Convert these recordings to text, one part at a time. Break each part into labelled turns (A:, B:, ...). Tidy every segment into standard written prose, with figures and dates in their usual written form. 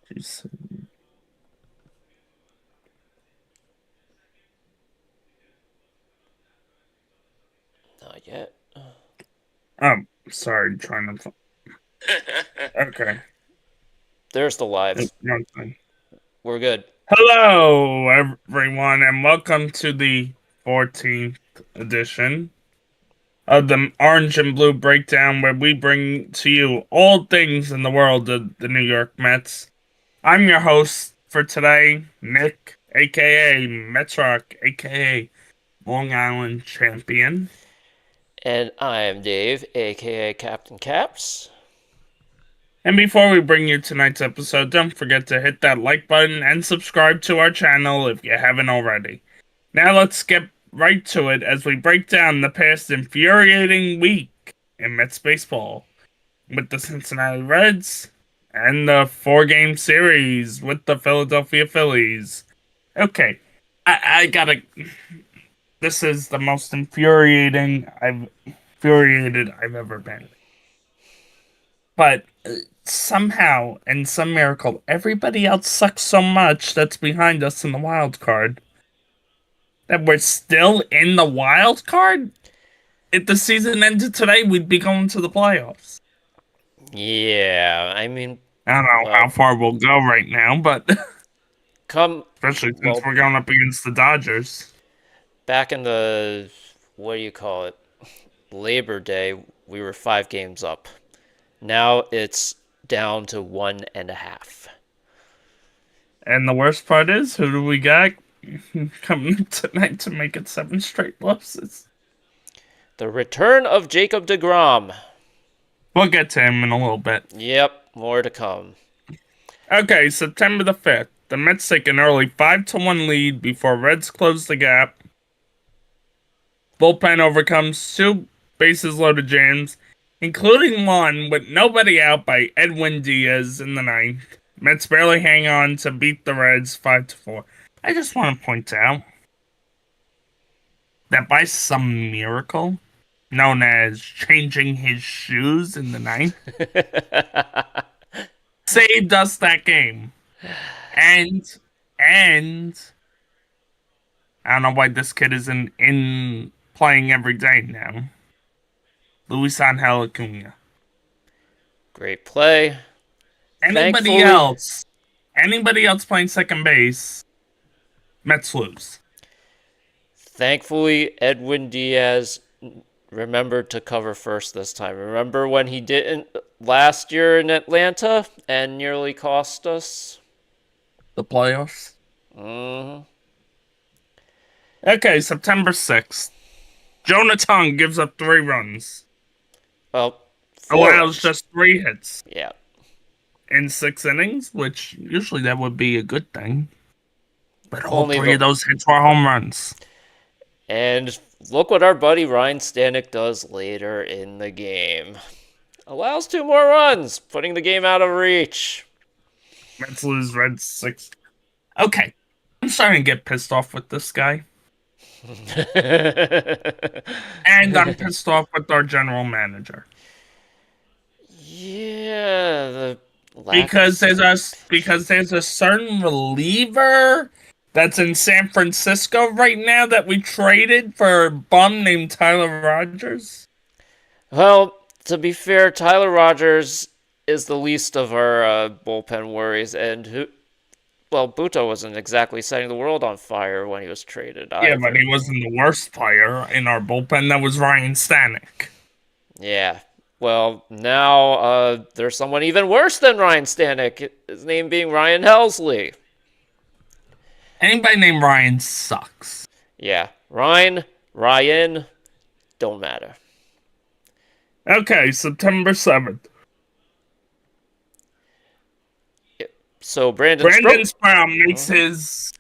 A: Jeez.
B: Not yet.
A: Oh, sorry, trying to. Okay.
B: There's the
A: Yep,
B: live.
A: one thing.
B: We're good.
A: Hello, everyone, and welcome to the 14th edition of the Orange and Blue Breakdown, where we bring to you all things in the world of the New York Mets. I'm your host for today, Nick, aka Metrock, aka Long Island Champion.
B: And I'm Dave, aka Captain Caps.
A: And before we bring you tonight's episode, don't forget to hit that like button and subscribe to our channel if you haven't already. Now let's get right to it as we break down the past infuriating week in Mets baseball with the Cincinnati Reds and the 4-game series with the Philadelphia Phillies. Okay, I gotta. This is the most infuriated I've ever been. But somehow, in some miracle, everybody else sucks so much that's behind us in the wild card that we're still in the wild card. If the season ended today, we'd be going to the playoffs.
B: Yeah, I mean,
A: I don't know how
B: well,
A: far we'll go right now, but
B: come,
A: especially since
B: well,
A: we're going up against the Dodgers.
B: back in the, what do you call it? Labor Day, we were 5 games up. Now it's down to 1.5.
A: And the worst part is, who do we got coming tonight to make it 7 straight losses?
B: The return of Jacob deGrom.
A: We'll get to him in a little bit.
B: Yep, more to come.
A: Okay, September the 5th. The Mets take an early 5-1 lead before Reds close the gap. Bullpen overcomes 2 bases loaded jams, including one with nobody out by Edwin Diaz in the ninth. Mets barely hang on to beat the Reds 5-4. I just want to point out that by some miracle, known as changing his shoes in the ninth, saved us that game. And I don't know why this kid isn't in playing every day now. Luis Angel Acuna.
B: Great play.
A: Anybody
B: Thankfully,
A: else, anybody else playing second base, Mets lose.
B: thankfully, Edwin Diaz remembered to cover first this time. Remember when he didn't last year in Atlanta and nearly cost us?
A: The playoffs.
B: Mm-hmm.
A: Okay, September 6th. Jonathan gives up 3 runs.
B: Well, four
A: Allows
B: runs.
A: just 3 hits
B: Yeah.
A: in 6 innings, which usually that would be a good thing. But all
B: Only
A: three
B: the
A: of those hits were home runs.
B: and look what our buddy Ryan Stanek does later in the game. Allows 2 more runs, putting the game out of reach.
A: Mets lose Reds 6. Okay, I'm starting to get pissed off with this guy. And I'm pissed off with our general manager.
B: Yeah, the lack of
A: Because there's a
B: execution.
A: because there's a certain reliever that's in San Francisco right now that we traded for a bum named Tyler Rogers.
B: Well, to be fair, Tyler Rogers is the least of our bullpen worries, and well, Buto wasn't exactly setting the world on fire when he was traded
A: Yeah, but
B: either.
A: he wasn't the worst player in our bullpen. That was Ryan Stanek.
B: Yeah. Well, now there's someone even worse than Ryan Stanek. His name being Ryan Helsley.
A: Anybody named Ryan sucks.
B: Yeah, Ryan, don't matter.
A: Okay, September 7th.
B: So Brandon
A: Brandon
B: Stroke.
A: Sprout makes
B: Uh-huh.
A: his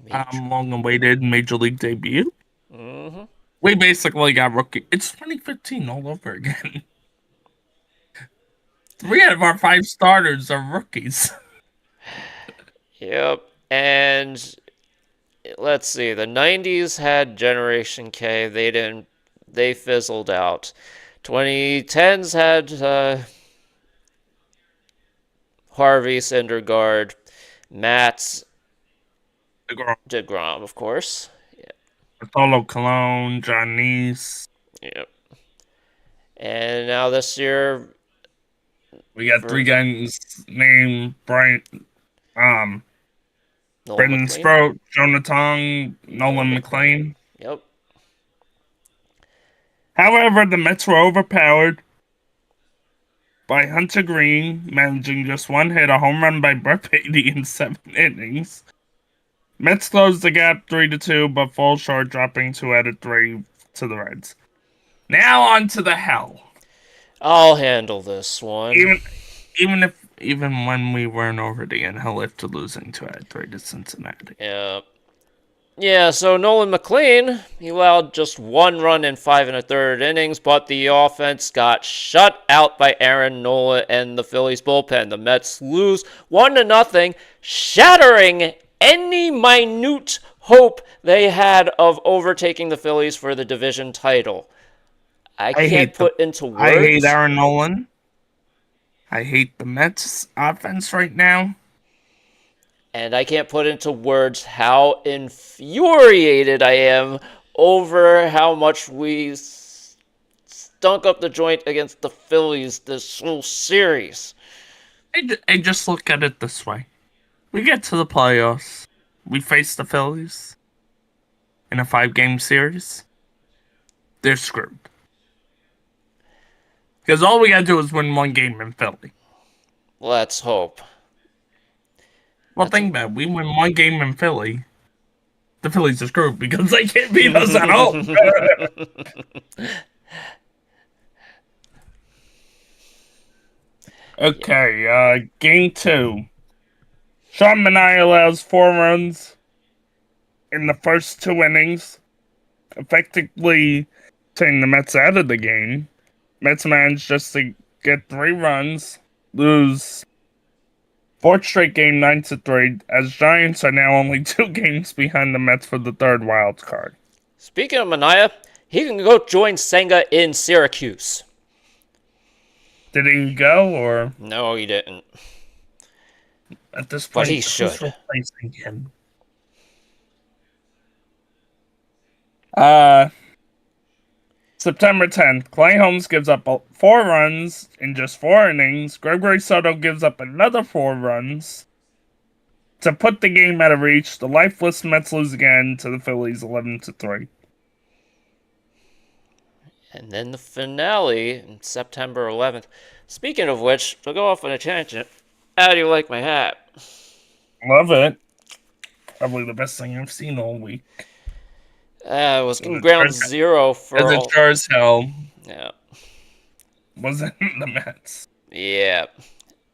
B: Major.
A: long-awaited major league debut.
B: Mm-hmm.
A: We basically got rookie. It's 2015 all over again. 3 out of our 5 starters are rookies.
B: Yep. And let's see. The '90s had Generation K. They didn't. They fizzled out. 2010s had Harvey, Syndergaard, Matz, DeGrom, of course.
A: Bartolo Colon, John Neese.
B: Yep. And now this year
A: We got
B: for
A: three guys named Brian,
B: Nolan
A: Brendan
B: McLean.
A: Sproat, Jonathan,
B: Nolan
A: Nolan
B: McLean.
A: McLean.
B: Yep.
A: However, the Mets were overpowered by Hunter Green, managing just one hit, a home run by Brett Beatty in 7 innings. Mets closed the gap 3-2, but fall short, dropping 2 out of 3 to the Reds. Now on to the hell.
B: I'll handle this one.
A: Even when we weren't already in hell after losing 2 out of 3 to Cincinnati.
B: Yeah. Yeah, so Nolan McLean, he allowed just 1 run in 5 1/3 innings, but the offense got shut out by Aaron Nola and the Phillies bullpen. The Mets lose 1-0, shattering any minute hope they had of overtaking the Phillies for the division title. I can't put into words.
A: I hate Aaron Nolan. I hate the Mets offense right now.
B: And I can't put into words how infuriated I am over how much we stunk up the joint against the Phillies this whole series.
A: I just look at it this way. We get to the playoffs. We face the Phillies in a 5-game series. They're screwed. Because all we gotta do is win 1 game in Philly.
B: Let's hope.
A: Well, think about it. We win 1 game in Philly. The Phillies are screwed because they can't beat us at home. Okay, game 2. Sean Manaea allows 4 runs in the first 2 innings, effectively taking the Mets out of the game. Mets managed just to get 3 runs, lose 4th straight game 9-3, as Giants are now only 2 games behind the Mets for the 3rd wild card.
B: Speaking of Manaea, he can go join Senga in Syracuse.
A: Did he go, or
B: No, he didn't.
A: at this
B: But
A: point,
B: he
A: who's
B: should.
A: replacing him? September 10th, Clay Holmes gives up 4 runs in just 4 innings. Gregory Soto gives up another 4 runs. To put the game out of reach, the lifeless Mets lose again to the Phillies 11-3.
B: And then the finale on September 11th. Speaking of which, to go off on a tangent, how do you like my hat?
A: Love it. Probably the best thing I've seen all week.
B: It was ground zero for
A: as it sure as hell
B: Yeah.
A: wasn't the Mets.
B: Yeah.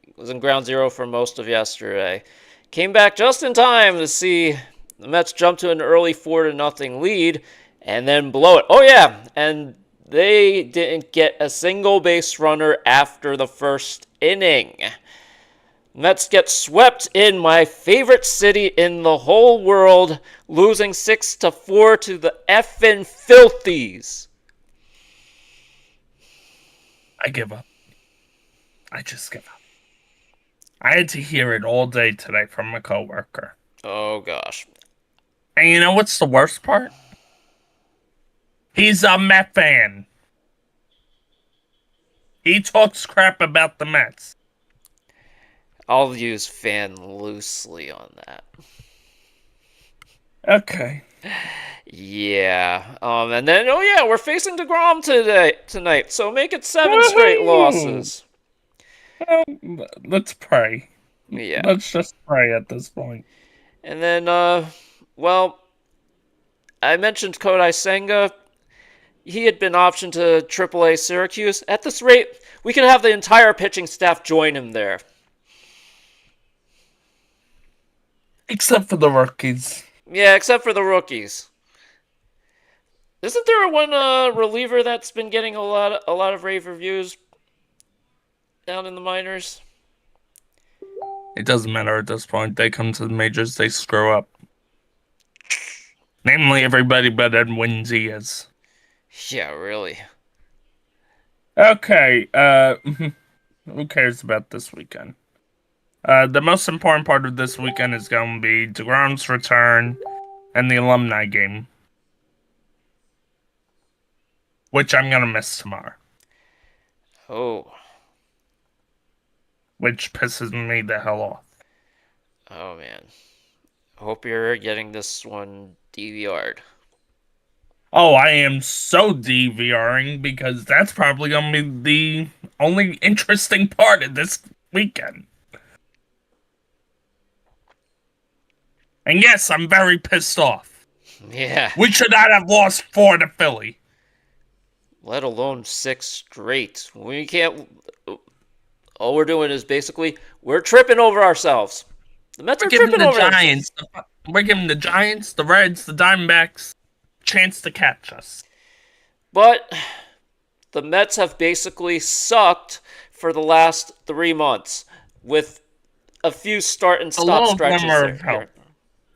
B: It was in ground zero for most of yesterday. Came back just in time to see the Mets jump to an early 4-0 lead and then blow it. Oh, yeah. And they didn't get a single base runner after the first inning. Mets get swept in my favorite city in the whole world, losing 6-4 to the effing Filthies.
A: I give up. I just give up. I had to hear it all day today from a coworker.
B: Oh, gosh.
A: And you know what's the worst part? He's a Met fan. He talks crap about the Mets.
B: I'll use fan loosely on that.
A: Okay.
B: Yeah. And then, oh yeah, we're facing DeGrom tonight, so make it 7
A: Woo-hoo!
B: straight losses.
A: Let's pray.
B: Yeah.
A: Let's just pray at this point.
B: And then, well, I mentioned Kodai Senga. He had been optioned to AAA Syracuse. At this rate, we could have the entire pitching staff join him there.
A: Except for the rookies.
B: Yeah, except for the rookies. Isn't there one reliever that's been getting a lot of rave reviews down in the minors?
A: It doesn't matter at this point. They come to the majors, they screw up. Namely, everybody but Edwin Diaz.
B: Yeah, really.
A: Okay, who cares about this weekend? The most important part of this weekend is going to be DeGrom's return and the alumni game, which I'm going to miss tomorrow,
B: Oh,
A: which pisses me the hell off.
B: oh man. Hope you're getting this one DVR'd.
A: Oh, I am so DVRing because that's probably going to be the only interesting part of this weekend. And yes, I'm very pissed off.
B: Yeah.
A: We should not have lost 4 to Philly.
B: Let alone 6 straight. We can't. All we're doing is basically we're tripping over ourselves. The Mets
A: We're
B: are
A: giving
B: tripping
A: the
B: over themselves.
A: Giants, we're giving the Giants, the Reds, the Diamondbacks a chance to catch us.
B: But the Mets have basically sucked for the last 3 months with a few start and
A: A
B: stop
A: little
B: stretches
A: glimmer
B: there
A: of
B: here.
A: hope,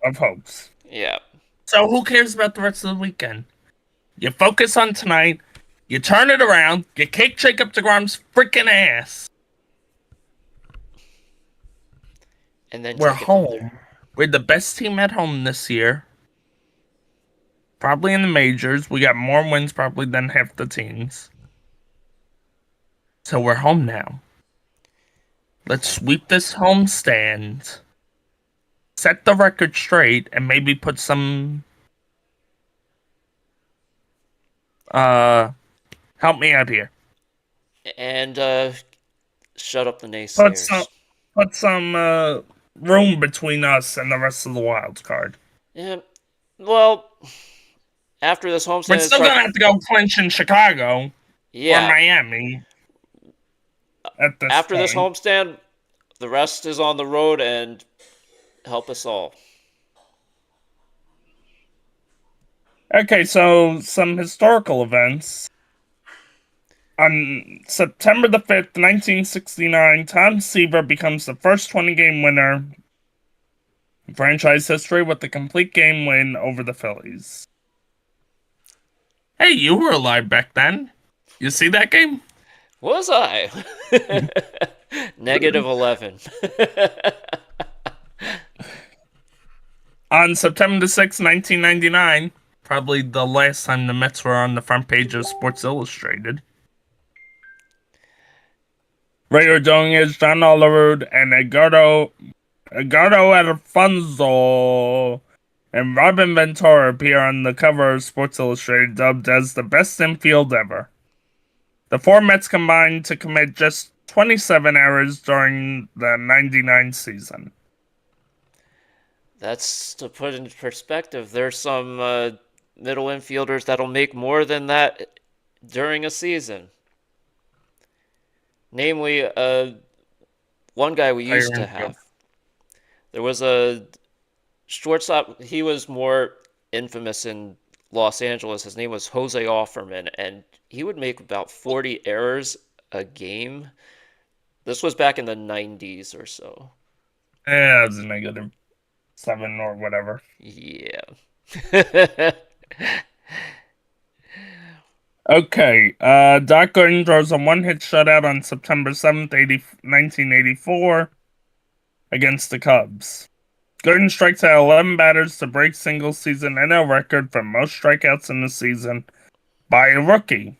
A: of hopes.
B: Yeah.
A: So who cares about the rest of the weekend? You focus on tonight, you turn it around, you kick Jacob deGrom's freaking ass.
B: And then
A: We're
B: take it from there.
A: home. We're the best team at home this year. Probably in the majors. We got more wins probably than half the teams. So we're home now. Let's
B: Exactly.
A: sweep this homestand. Set the record straight and maybe put some uh help me out here.
B: And shut up the
A: Put some
B: naysayers.
A: put some room between us and the rest of the wild card.
B: Yeah. Well, after this
A: We're
B: homestand, it's
A: still
B: right.
A: gonna have to go clinch in Chicago or
B: Yeah.
A: Miami at this
B: After this
A: point.
B: homestand, the rest is on the road and help us all.
A: Okay, so some historical events. On September the 5th, 1969, Tom Seaver becomes the first 20 game winner in franchise history with a complete game win over the Phillies. Hey, you were alive back then. You see that game?
B: Was I? Negative 11.
A: On September the 6th, 1999, probably the last time the Mets were on the front page of Sports Illustrated. Ray Ordonez, John Olerud, and Edgardo Alfonso and Robin Ventura appear on the cover of Sports Illustrated, dubbed as the best infield ever. The 4 Mets combined to commit just 27 errors during the 99 season.
B: That's to put into perspective. There's some middle infielders that'll make more than that during a season. Namely, one guy we
A: Entire
B: used to
A: infield.
B: have. There was a shortstop. He was more infamous in Los Angeles. His name was Jose Offerman, and he would make about 40 errors a game. This was back in the 90s or so.
A: Yeah, it was a -7 or whatever.
B: Yeah.
A: Okay, Doc Gooden throws a one-hit shutout on September 7th, 1984 against the Cubs. Gooden strikes out 11 batters to break single-season NL record for most strikeouts in the season by a rookie.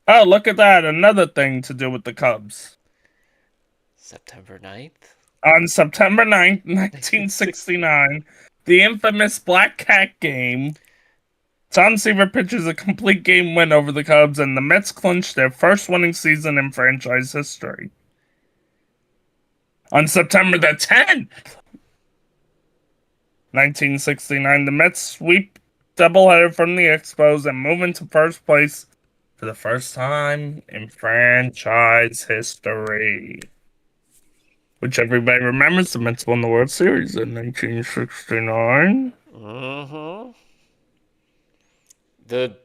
A: Oh, look at that, another thing to do with the Cubs.
B: September 9th?
A: On September 9th, 1969, the infamous Black Cat game, Tom Seaver pitches a complete game win over the Cubs, and the Mets clinched their first winning season in franchise history. On September the 10th, 1969, the Mets sweep doubleheader from the Expos and move into first place for the first time in franchise history. Which everybody remembers, the Mets won the World Series in 1969.
B: Mm-hmm. The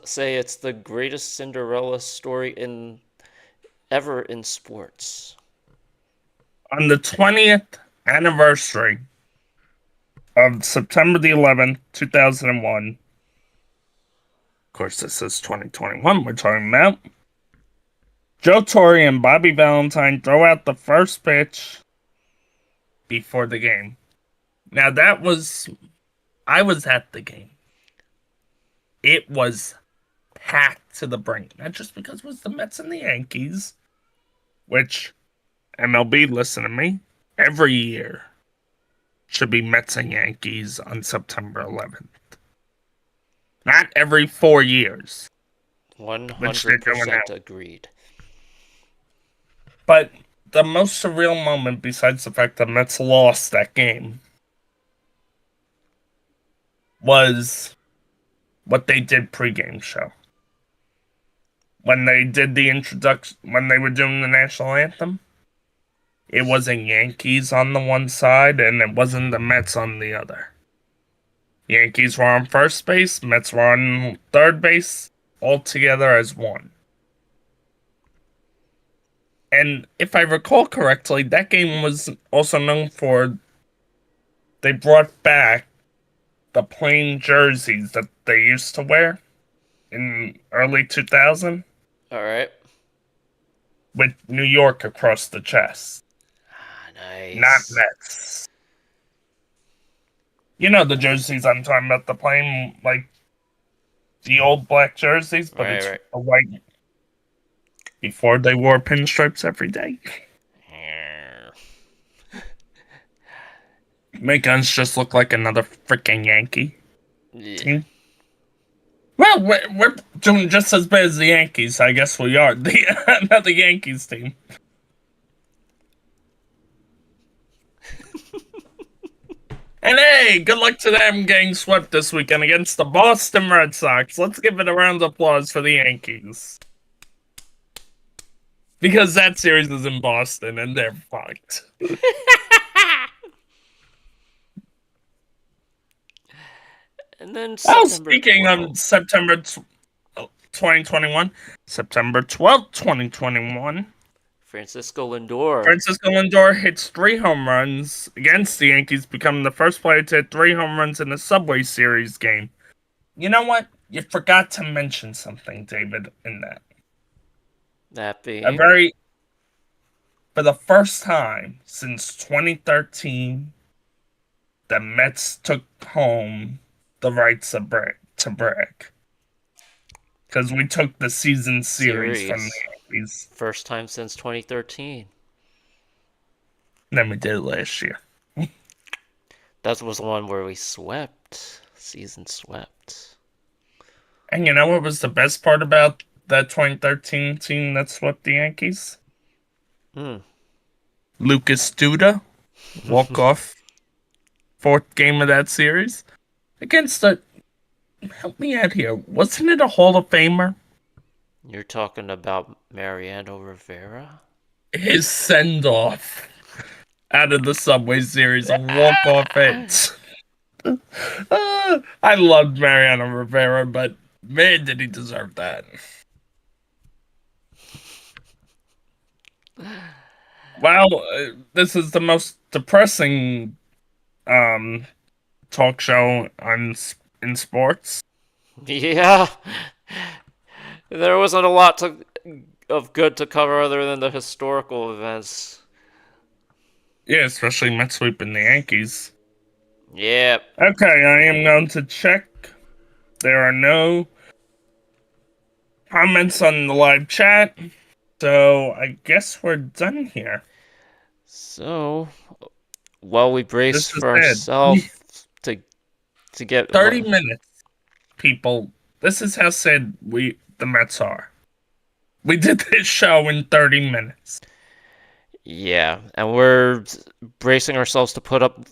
B: say it's the greatest Cinderella story in ever in sports.
A: On the 20th anniversary of September the 11th, 2001, Of course, this is 2021 we're talking about. Joe Torre and Bobby Valentine throw out the first pitch before the game. Now, I was at the game. It was packed to the brink. Not just because it was the Mets and the Yankees, which, MLB, listen to me, every year should be Mets and Yankees on September 11th. Not every 4 years, which they're doing
B: 100%
A: now.
B: agreed.
A: But the most surreal moment, besides the fact that Mets lost that game, was what they did pregame show. When they did the introduction, when they were doing the national anthem, it wasn't Yankees on the one side and it wasn't the Mets on the other. Yankees were on first base, Mets were on third base, all together as one. And if I recall correctly, that game was also known for they brought back the plain jerseys that they used to wear in early 2000
B: All right.
A: with New York across the chest, not
B: Nice.
A: Mets. You know the jerseys I'm talking about, the plain, like the old black jerseys, but
B: Right,
A: it's
B: right.
A: a white. Before they wore pinstripes every day. Make us just look like another freaking Yankee
B: Yeah.
A: team. Well, we're doing just as bad as the Yankees. I guess we are. Not the Yankees team. And hey, good luck to them getting swept this weekend against the Boston Red Sox. Let's give it a round of applause for the Yankees. Because that series is in Boston and they're fucked.
B: And then
A: Oh,
B: September
A: speaking of
B: 12th.
A: September 2021, September 12th, 2021,
B: Francisco Lindor.
A: Francisco Lindor hits 3 home runs against the Yankees, becoming the first player to hit 3 home runs in a Subway Series game. You know what? You forgot to mention something, David, in that.
B: That
A: A
B: being.
A: very, for the first time since 2013, the Mets took home the rights of to brag. Because we took the season series from the
B: Series.
A: Yankees.
B: First time since 2013.
A: And then we did it last year.
B: That was the one where we swept. Season swept.
A: And you know what was the best part about that 2013 team that swept the Yankees?
B: Hmm.
A: Lucas Duda, walk-off, fourth game of that series. Against the... Help me out here. Wasn't it a Hall of Famer?
B: You're talking about Mariano Rivera?
A: His send-off out of the Subway Series, a walk-off hit. I loved Mariano Rivera, but man, did he deserve that. Well, this is the most depressing talk show in sports.
B: Yeah. There wasn't a lot of good to cover other than the historical events.
A: Yeah, especially Mets sweeping the Yankees.
B: Yep.
A: Okay, I am going to check. There are no comments on the live chat, so I guess we're done here.
B: So, while we brace
A: This is
B: for
A: it.
B: ourselves to get
A: 30 minutes, people. This is how sad the Mets are. We did this show in 30 minutes.
B: Yeah, and we're bracing ourselves to put up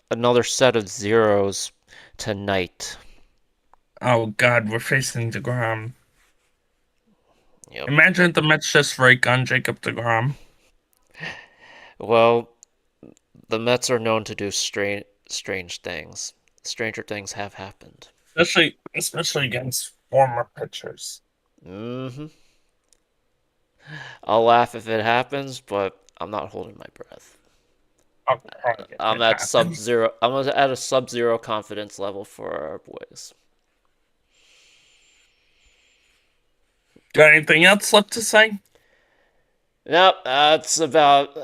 B: another set of zeros tonight.
A: Oh God, we're facing DeGrom.
B: Yep.
A: Imagine if the Mets just rake on Jacob DeGrom.
B: Well, the Mets are known to do strange things. Stranger things have happened.
A: Especially against former pitchers.
B: Mm-hmm. I'll laugh if it happens, but I'm not holding my breath.
A: Okay,
B: I'm
A: it
B: at
A: happens.
B: sub-zero. I'm at a sub-zero confidence level for our boys.
A: Got anything else left to say?
B: Nope, that's about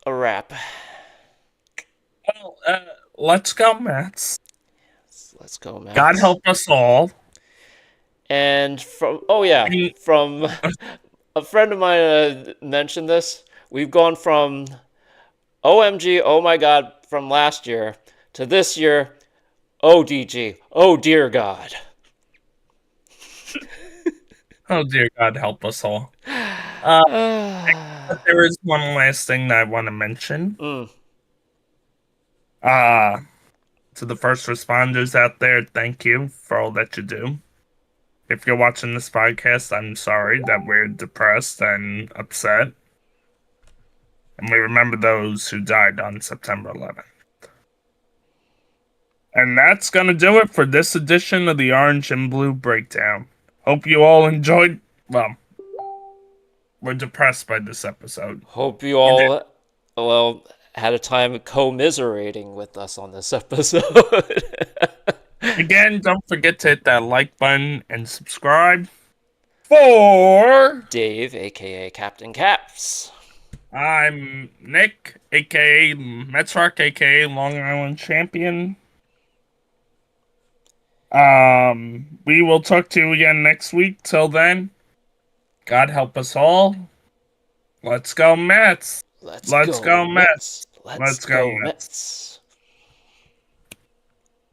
B: a wrap.
A: Well, let's go, Mets.
B: Let's go,
A: God
B: Mets.
A: help us all.
B: And from a friend of mine mentioned this. We've gone from OMG, oh my God, from last year to this year, ODG, oh dear God.
A: Oh dear God, help us all. Uh, but there is one last thing that I want to mention.
B: Mm.
A: Uh, to the first responders out there, thank you for all that you do. If you're watching this podcast, I'm sorry that we're depressed and upset. And we remember those who died on September 11th. And that's going to do it for this edition of the Orange and Blue Breakdown. Hope you all enjoyed. Well, we're depressed by this episode.
B: Hope you
A: We did.
B: all, well, had a time commiserating with us on this episode.
A: Again, don't forget to hit that like button and subscribe. For
B: Dave, aka Captain Caps.
A: I'm Nick, aka Metrock, aka Long Island Champion. We will talk to you again next week. Till then, God help us all. Let's go Mets.
B: Let's
A: Let's
B: go,
A: go Mets.
B: Mets. Let's
A: Let's go
B: go,
A: Mets.
B: Mets.